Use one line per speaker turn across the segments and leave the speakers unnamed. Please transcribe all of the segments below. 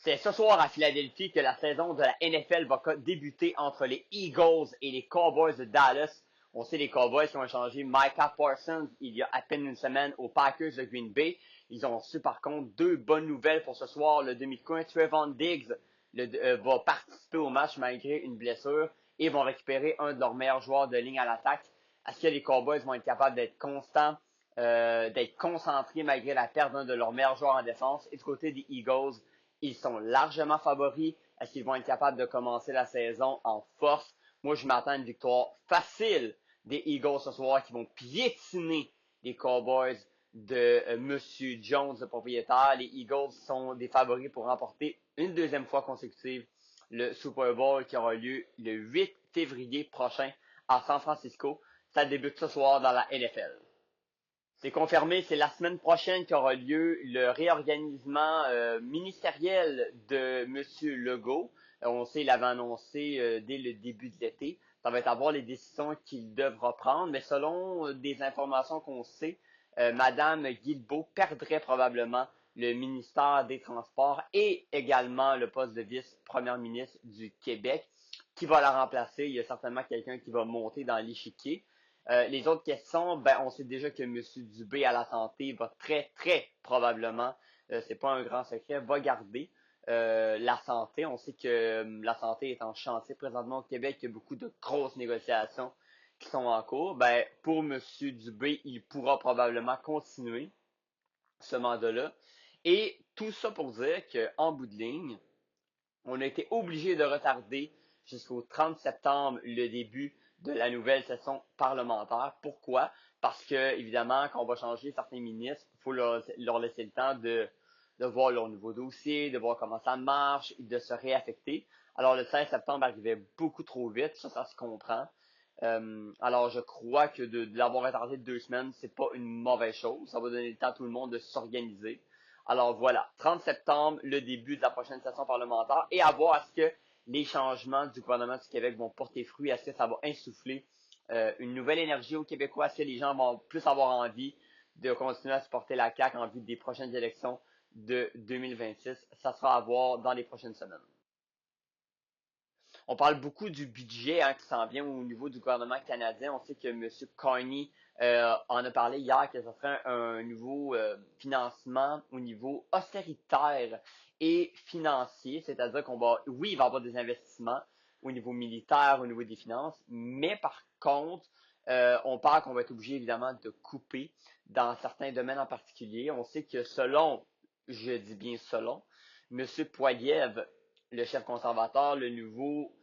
C'est ce soir à Philadelphie que la saison de la NFL va débuter entre les Eagles et les Cowboys de Dallas. On sait les Cowboys qui ont échangé Micah Parsons il y a à peine une semaine aux Packers de Green Bay. Ils ont reçu par contre deux bonnes nouvelles pour ce soir. Le demi-coin Trevon Diggs va participer au match malgré une blessure et vont récupérer un de leurs meilleurs joueurs de ligne à l'attaque. Est-ce que les Cowboys vont être capables d'être constants, d'être concentrés malgré la perte d'un de leurs meilleurs joueurs en défense? Et du côté des Eagles, ils sont largement favoris. Est-ce qu'ils vont être capables de commencer la saison en force? Moi, je m'attends à une victoire facile des Eagles ce soir qui vont piétiner les Cowboys de Monsieur Jones, le propriétaire. Les Eagles sont des favoris pour remporter une deuxième fois consécutive le Super Bowl qui aura lieu le 8 février prochain à San Francisco. Ça débute ce soir dans la NFL. C'est confirmé, c'est la semaine prochaine qu'aura lieu le réorganisement ministériel de Monsieur Legault. On sait, il avait annoncé dès le début de l'été. Ça va être à voir les décisions qu'il devra prendre, mais selon des informations qu'on sait, Madame Guilbeault perdrait probablement le ministère des Transports et également le poste de vice-première ministre du Québec. Qui va la remplacer? Il y a certainement quelqu'un qui va monter dans l'échiquier. Les autres questions, on sait déjà que M. Dubé à la santé va très, très probablement, c'est pas un grand secret, va garder la santé. On sait que la santé est en chantier présentement au Québec. Il y a beaucoup de grosses négociations qui sont en cours. Pour M. Dubé, il pourra probablement continuer ce mandat-là. Et tout ça pour dire qu'en bout de ligne, on a été obligé de retarder jusqu'au 30 septembre le début de la nouvelle session parlementaire. Pourquoi? Parce que, évidemment, quand on va changer certains ministres, il faut leur laisser le temps de voir leur nouveau dossier, de voir comment ça marche, de se réaffecter. Alors, le 16 septembre arrivait beaucoup trop vite, ça se comprend. Alors, je crois que de l'avoir retardé de 2 semaines, c'est pas une mauvaise chose. Ça va donner le temps à tout le monde de s'organiser. Alors voilà, 30 septembre, le début de la prochaine session parlementaire, et à voir est-ce que les changements du gouvernement du Québec vont porter fruit, est-ce que ça va insuffler une nouvelle énergie aux Québécois, est-ce que les gens vont plus avoir envie de continuer à supporter la CAQ en vue des prochaines élections de 2026, ça sera à voir dans les prochaines semaines. On parle beaucoup du budget qui s'en vient au niveau du gouvernement canadien. On sait que M. Carney en a parlé hier que ce serait un nouveau financement au niveau austéritaire et financier, c'est-à-dire oui, il va y avoir des investissements au niveau militaire, au niveau des finances, mais par contre, on parle qu'on va être obligé évidemment de couper dans certains domaines en particulier. On sait que je dis bien selon, M. Poilievre, le chef conservateur, le nouveau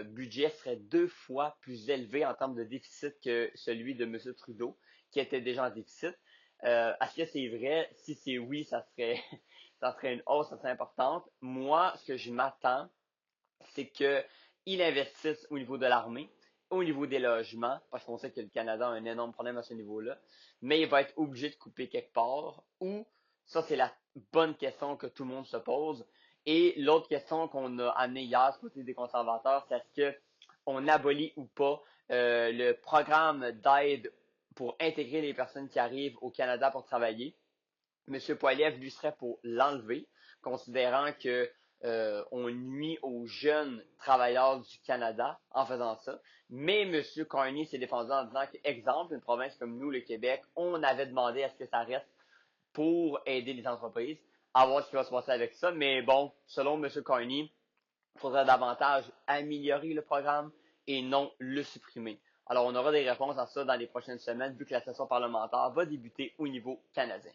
budget serait 2 fois plus élevé en termes de déficit que celui de M. Trudeau, qui était déjà en déficit. Est-ce que c'est vrai? Si c'est oui, ça serait ça serait une hausse assez importante. Moi, ce que je m'attends, c'est qu'il investisse au niveau de l'armée, au niveau des logements, parce qu'on sait que le Canada a un énorme problème à ce niveau-là, mais il va être obligé de couper quelque part, ou ça c'est la bonne question que tout le monde se pose. Et l'autre question qu'on a amenée hier du côté des conservateurs, c'est est-ce que on abolit ou pas le programme d'aide pour intégrer les personnes qui arrivent au Canada pour travailler. M. Poilievre, lui, serait pour l'enlever, considérant que on nuit aux jeunes travailleurs du Canada en faisant ça. Mais M. Carney s'est défendu en disant que, exemple, une province comme nous, le Québec, on avait demandé à ce que ça reste pour aider les entreprises, à voir ce qui va se passer avec ça. Mais bon, selon M. Carney, il faudrait davantage améliorer le programme et non le supprimer. Alors, on aura des réponses à ça dans les prochaines semaines, vu que la session parlementaire va débuter au niveau canadien.